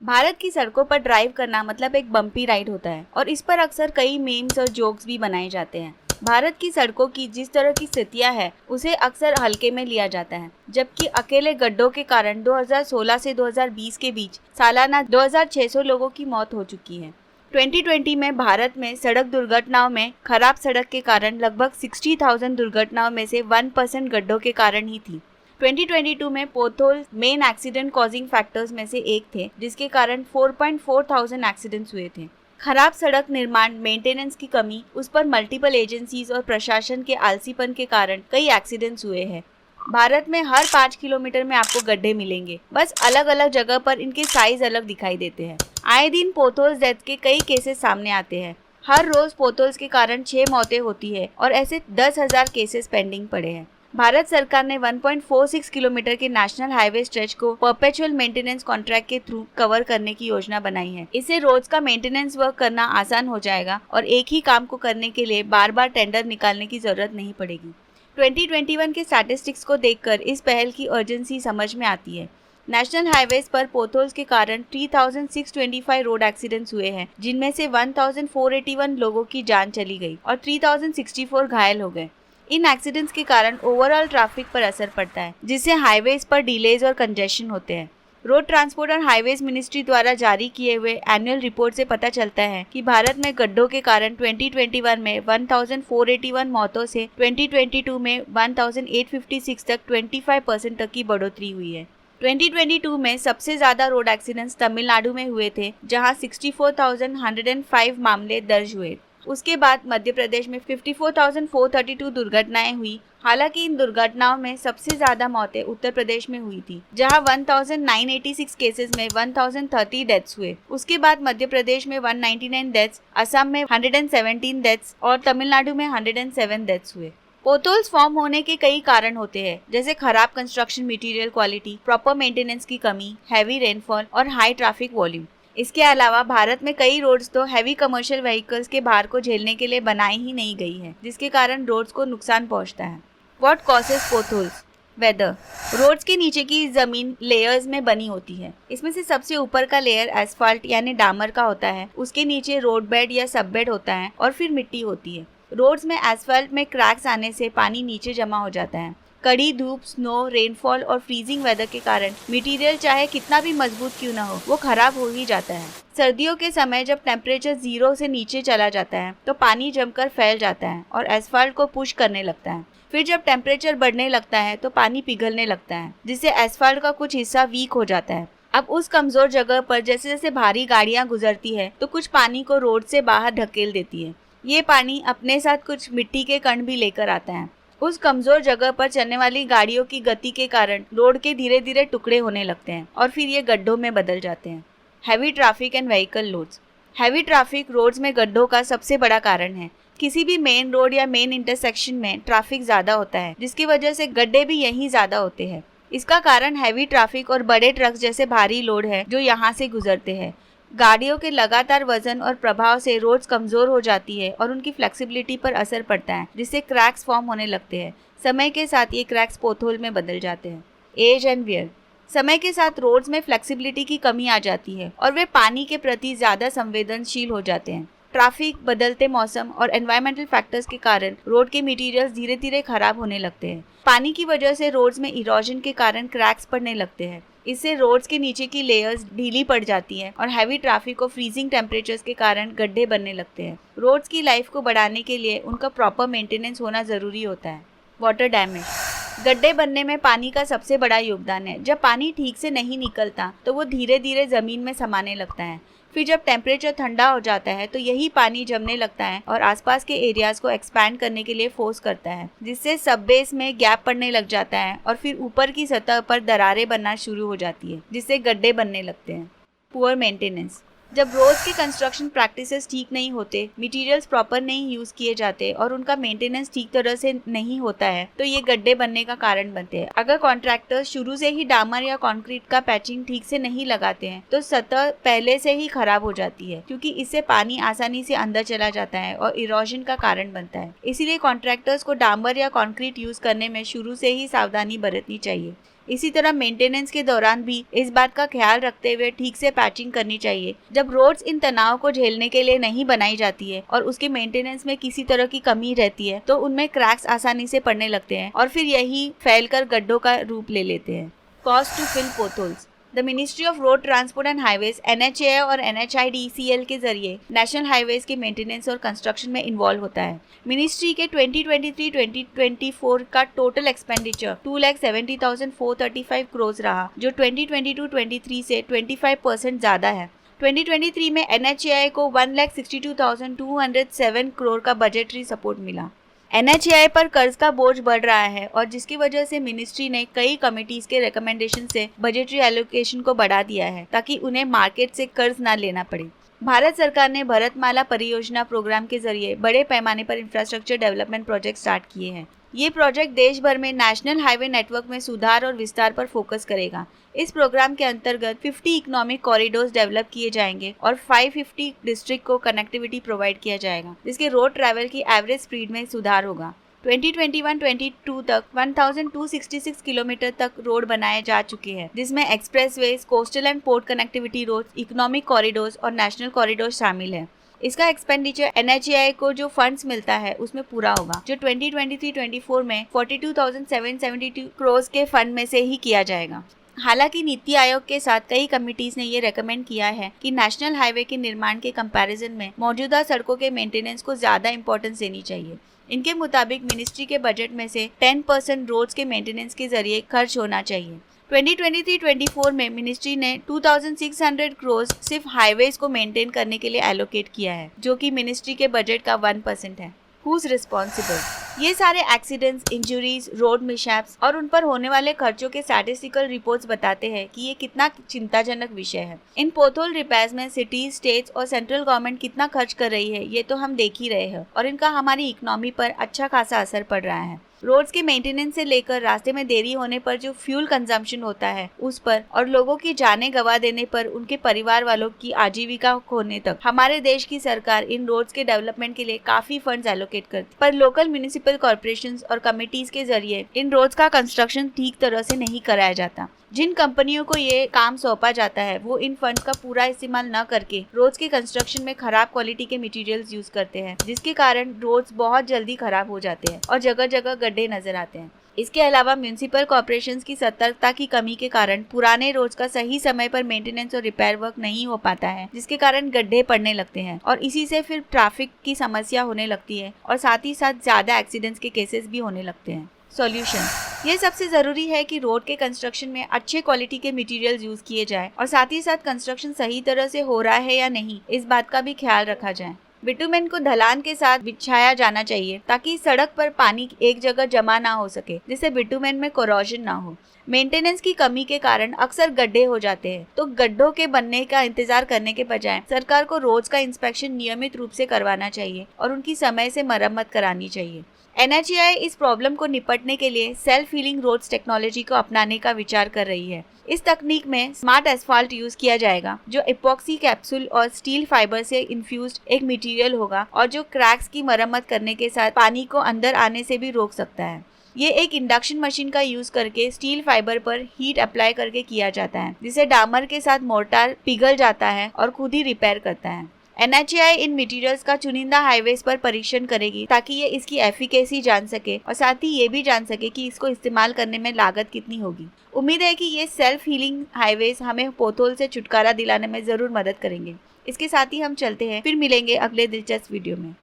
भारत की सड़कों पर ड्राइव करना मतलब एक बम्पी राइड होता है और इस पर अक्सर कई मीम्स और जोक्स भी बनाए जाते हैं। भारत की सड़कों की जिस तरह की स्थितियां हैं, उसे अक्सर हल्के में लिया जाता है, जबकि अकेले गड्ढों के कारण 2016 से 2020 के बीच सालाना 2600 लोगों की मौत हो चुकी है। 2020 में भारत में सड़क दुर्घटनाओं में खराब सड़क के कारण लगभग 60,000 दुर्घटनाओं में से 1% गड्ढों के कारण ही थी। 2022 में pothole main accident causing factors में से एक थे, जिसके कारण 4,400 एक्सीडेंट्स हुए थे। खराब सड़क निर्माण, मेंटेनेंस की कमी, उस पर मल्टीपल एजेंसीज और प्रशासन के आलसीपन के कारण कई एक्सीडेंट्स हुए हैं। भारत में हर 5 किलोमीटर में आपको गड्ढे मिलेंगे, बस अलग अलग जगह पर इनके साइज अलग दिखाई देते हैं। आए दिन पोथोल्स डेथ के कई केसेस सामने आते हैं। हर रोज पोथोल्स के कारण 6 मौतें होती है और ऐसे 10,000 केसेस पेंडिंग पड़े हैं। भारत सरकार ने 1.46 किलोमीटर के नेशनल हाईवे स्ट्रेच को परपेचुअल मेंटेनेंस कॉन्ट्रैक्ट के थ्रू कवर करने की योजना बनाई है। इससे रोड्स का मेंटेनेंस वर्क करना आसान हो जाएगा और एक ही काम को करने के लिए बार बार टेंडर निकालने की जरूरत नहीं पड़ेगी। 2021 के स्टैटिस्टिक्स को देखकर इस पहल की अर्जेंसी समझ में आती है। नेशनल हाईवेज पर पोथोल्स के कारण 3,625 रोड एक्सीडेंट्स हुए हैं, जिनमें से 1,481 लोगों की जान चली गई और 3,064 घायल हो गए। इन एक्सीडेंट्स के कारण ओवरऑल ट्रैफिक पर असर पड़ता है, जिससे हाईवेज पर डिलेज और कंजेशन होते हैं। रोड ट्रांसपोर्ट और हाईवेज मिनिस्ट्री द्वारा जारी किए हुए एनुअल रिपोर्ट से पता चलता है कि भारत में गड्ढों के कारण 2021 में 1,481 मौतों से 2022 में 1,856 तक 25% तक की बढ़ोतरी हुई है। 2022 में सबसे ज्यादा रोड एक्सीडेंट्स तमिलनाडु में हुए थे, जहां 64,105 मामले दर्ज हुए। उसके बाद मध्य प्रदेश में 54,432 दुर्घटनाएं हुई। हालांकि इन दुर्घटनाओं में सबसे ज्यादा मौतें उत्तर प्रदेश में हुई थी, जहां 1,986 केसेस में 1,030 डेथ्स हुए। उसके बाद मध्य प्रदेश में 199 डेथ्स, असम में 117 डेथ्स और तमिलनाडु में 107 डेथ्स हुए। पोथोल्स फॉर्म होने के कई कारण होते हैं, जैसे खराब construction material quality, proper maintenance की कमी, हैवी रेनफॉल और हाई ट्रैफिक वॉल्यूम। इसके अलावा भारत में कई रोड्स तो हैवी कमर्शियल व्हीकल्स के भार को झेलने के लिए बनाई ही नहीं गई है, जिसके कारण रोड्स को नुकसान पहुंचता है। What causes potholes? Weather. Roads के नीचे की जमीन लेयर्स में बनी होती है। इसमें से सबसे ऊपर का लेयर एस्फाल्ट यानी डामर का होता है, उसके नीचे रोड बेड या सब बेड होता है और फिर मिट्टी होती है। रोड्स में एस्फाल्ट में क्रैक्स आने से पानी नीचे जमा हो जाता है। कड़ी धूप, स्नो, रेनफॉल और फ्रीजिंग वेदर के कारण मटेरियल चाहे कितना भी मजबूत क्यों ना हो, वो खराब हो ही जाता है। सर्दियों के समय जब टेम्परेचर 0 से नीचे चला जाता है तो पानी जमकर फैल जाता है और एस्फाल्ट को पुश करने लगता है। फिर जब टेम्परेचर बढ़ने लगता है तो पानी पिघलने लगता है, जिससे एस्फाल्ट का कुछ हिस्सा वीक हो जाता है। अब उस कमजोर जगह पर जैसे जैसे भारी गाड़ियां गुजरती है तो कुछ पानी को रोड से बाहर ढकेल देती है। ये पानी अपने साथ कुछ मिट्टी के कण भी लेकर आता है। उस कमजोर जगह पर चलने वाली गाड़ियों की गति के कारण रोड के धीरे धीरे टुकड़े होने लगते हैं और फिर ये गड्ढों में बदल जाते हैं। Heavy traffic and vehicle loads. Heavy traffic roads में गड्ढों का सबसे बड़ा कारण है। किसी भी मेन रोड या मेन इंटरसेक्शन में ट्रैफिक ज्यादा होता है, जिसकी वजह से गड्ढे भी यहीं ज्यादा होते हैं। इसका कारण हैवी ट्रैफिक और बड़े ट्रक जैसे भारी लोड है जो यहाँ से गुजरते हैं। गाड़ियों के लगातार वजन और प्रभाव से रोड्स कमजोर हो जाती है और उनकी फ्लेक्सिबिलिटी पर असर पड़ता है, जिससे क्रैक्स फॉर्म होने लगते हैं। समय के साथ ये क्रैक्स पोथोल में बदल जाते हैं। Age and wear. समय के साथ रोड्स में फ्लेक्सिबिलिटी की कमी आ जाती है और वे पानी के प्रति ज्यादा संवेदनशील हो जाते हैं। ट्रैफिक, बदलते मौसम और एनवायरमेंटल फैक्टर्स के कारण रोड के मटेरियल्स धीरे धीरे खराब होने लगते हैं। पानी की वजह से रोड्स में इरोजन के कारण क्रैक्स पड़ने लगते हैं। इससे रोड्स के नीचे की लेयर्स ढीली पड़ जाती हैं और हैवी ट्रैफिक और फ्रीजिंग टेम्परेचर्स के कारण गड्ढे बनने लगते हैं। रोड्स की लाइफ को बढ़ाने के लिए उनका प्रॉपर मेंटेनेंस होना जरूरी होता है। Water damage. गड्ढे बनने में पानी का सबसे बड़ा योगदान है। जब पानी ठीक से नहीं निकलता तो वो धीरे धीरे जमीन में समाने लगता है। फिर जब टेम्परेचर ठंडा हो जाता है तो यही पानी जमने लगता है और आसपास के एरियाज को एक्सपैंड करने के लिए फोर्स करता है, जिससे सब बेस में गैप पड़ने लग जाता है और फिर ऊपर की सतह पर दरारें बनना शुरू हो जाती है, जिससे गड्ढे बनने लगते हैं। Poor maintenance. जब रोड्स के कंस्ट्रक्शन प्रैक्टिसेस ठीक नहीं होते, मटेरियल्स प्रॉपर नहीं यूज किए जाते और उनका मेंटेनेंस ठीक तरह से नहीं होता है तो ये गड्ढे बनने का कारण बनते हैं। अगर कॉन्ट्रैक्टर्स शुरू से ही डामर या कंक्रीट का पैचिंग ठीक से नहीं लगाते हैं तो सतह पहले से ही खराब हो जाती है, क्योंकि इससे पानी आसानी से अंदर चला जाता है और इरोजन का कारण बनता है। इसीलिए कॉन्ट्रैक्टर्स को डामर या कंक्रीट यूज करने में शुरू से ही सावधानी बरतनी चाहिए। इसी तरह मेंटेनेंस के दौरान भी इस बात का ख्याल रखते हुए ठीक से पैचिंग करनी चाहिए। जब रोड्स इन तनाव को झेलने के लिए नहीं बनाई जाती है और उसके मेंटेनेंस में किसी तरह की कमी रहती है तो उनमें क्रैक्स आसानी से पड़ने लगते हैं और फिर यही फैलकर गड्ढों का रूप ले लेते हैं। Cost to fill potholes. The ministry of road transport and highways NHAI और NHIDCL के जरिए नेशनल हाईवेज के मेंटेनेंस और कंस्ट्रक्शन में इन्वॉल्व होता है। मिनिस्ट्री के 2023-2024 का टोटल एक्सपेंडिचर 2,70,435 करोड़ रहा, जो 2022-23 से 25% ज्यादा है। 2023 में NHAI को 1,62,207 करोड़ का बजटरी सपोर्ट मिला। NHAI पर कर्ज का बोझ बढ़ रहा है और जिसकी वजह से मिनिस्ट्री ने कई कमिटीज के रिकमेंडेशन से बजटरी एलोकेशन को बढ़ा दिया है ताकि उन्हें मार्केट से कर्ज न लेना पड़े। भारत सरकार ने भारतमाला परियोजना प्रोग्राम के जरिए बड़े पैमाने पर इंफ्रास्ट्रक्चर डेवलपमेंट प्रोजेक्ट स्टार्ट किए हैं। ये प्रोजेक्ट देश भर में नेशनल हाईवे नेटवर्क में सुधार और विस्तार पर फोकस करेगा। इस प्रोग्राम के अंतर्गत 50 इकोनॉमिक कॉरिडोर्स डेवलप किए जाएंगे और 550 डिस्ट्रिक्ट को कनेक्टिविटी प्रोवाइड किया जाएगा, जिसके रोड ट्रैवल की एवरेज स्पीड में सुधार होगा। 2021-22 तक 1266 किलोमीटर तक रोड बनाए जा चुके हैं, जिसमें expressways, coastal and port connectivity road, economic corridors और नेशनल कॉरिडोर शामिल है। इसका एक्सपेंडिचर NHAI को जो फंड्स मिलता है उसमें पूरा होगा, जो 2023-24 में 42,772 करोड़ के फंड में से ही किया जाएगा। हालांकि नीति आयोग के साथ कई कमिटीज ने ये रेकमेंड किया है कि नेशनल हाईवे के निर्माण के कंपैरिजन में मौजूदा सड़कों के मेंटेनेंस को ज्यादा इंपॉर्टेंस देनी चाहिए। इनके मुताबिक मिनिस्ट्री के बजट में से 10% रोड्स के मेंटेनेंस के जरिए खर्च होना चाहिए। 2023-24 में मिनिस्ट्री ने 2,600 करोड़ सिर्फ हाईवेज को मेंटेन करने के लिए एलोकेट किया है, जो कि मिनिस्ट्री के बजट का 1% है। Who's responsible? ये सारे एक्सीडेंट्स, इंजरीज, रोड मिसहैप्स और उन पर होने वाले खर्चों के स्टैटिस्टिकल रिपोर्ट्स बताते हैं कि ये कितना चिंताजनक विषय है। इन पोथोल रिपेयर्स में सिटीज, स्टेट्स और सेंट्रल गवर्नमेंट कितना खर्च कर रही है ये तो हम देख ही रहे हैं और इनका हमारी इकोनॉमी पर अच्छा खासा असर पड़ रहा है। रोड्स के मेंटेनेंस से लेकर रास्ते में देरी होने पर जो फ्यूल कंजम्पशन होता है उस पर और लोगों की जानें गंवा देने पर उनके परिवार वालों की आजीविका खोने तक हमारे देश की सरकार इन रोड्स के डेवलपमेंट के लिए काफी फंड्स एलोकेट करती, पर लोकल म्युनिसिपल कॉर्पोरेशंस और कमिटीज के जरिए इन रोड्स का कंस्ट्रक्शन ठीक तरह से नहीं कराया जाता। जिन कंपनियों को ये काम सौंपा जाता है वो इन फंड्स का पूरा इस्तेमाल न करके रोड्स के कंस्ट्रक्शन में खराब क्वालिटी के मटेरियल्स यूज करते हैं, जिसके कारण रोड्स बहुत जल्दी खराब हो जाते हैं और जगह जगह गड्ढे नजर आते हैं। इसके अलावा म्युनिसिपल कॉर्पोरेशंस की सतर्कता की कमी के कारण पुराने रोड्स का सही समय पर मेंटेनेंस और रिपेयर वर्क नहीं हो पाता है, जिसके कारण गड्ढे पड़ने लगते हैं और इसी से फिर ट्रैफिक की समस्या होने लगती है और साथ ही साथ ज्यादा एक्सीडेंट्स के केसेस भी होने लगते हैं। सॉल्यूशन। ये सबसे जरूरी है कि रोड के कंस्ट्रक्शन में अच्छे क्वालिटी के मटेरियल्स यूज किए जाए और साथ ही साथ कंस्ट्रक्शन सही तरह से हो रहा है या नहीं इस बात का भी ख्याल रखा जाए। बिटुमेन को ढलान के साथ बिछाया जाना चाहिए ताकि सड़क पर पानी एक जगह जमा ना हो सके, जिससे बिटुमेन में कोरोजन ना हो। मेंटेनेंस की कमी के कारण अक्सर गड्ढे हो जाते हैं, तो गड्ढों के बनने का इंतजार करने के बजाय सरकार को रोड्स का इंस्पेक्शन नियमित रूप से करवाना चाहिए और उनकी समय से मरम्मत करानी चाहिए। NHAI इस प्रॉब्लम को निपटने के लिए सेल्फ हीलिंग रोड्स टेक्नोलॉजी को अपनाने का विचार कर रही है। इस तकनीक में स्मार्ट एस्फाल्ट यूज किया जाएगा, जो इपॉक्सी कैप्सूल और स्टील फाइबर से इन्फ्यूज्ड एक मटेरियल होगा और जो क्रैक्स की मरम्मत करने के साथ पानी को अंदर आने से भी रोक सकता है। ये एक इंडक्शन मशीन का यूज करके स्टील फाइबर पर हीट अप्लाई करके किया जाता है, जिसे डामर के साथ मोर्टार पिघल जाता है और खुद ही रिपेयर करता है। NHAI इन मटेरियल्स का चुनिंदा हाईवेज पर परीक्षण करेगी ताकि ये इसकी एफिकेसी जान सके और साथ ही ये भी जान सके कि इसको इस्तेमाल करने में लागत कितनी होगी। उम्मीद है कि ये सेल्फ हीलिंग हाईवेज हमें पोथोल से छुटकारा दिलाने में जरूर मदद करेंगे। इसके साथ ही हम चलते हैं, फिर मिलेंगे अगले दिलचस्प वीडियो में।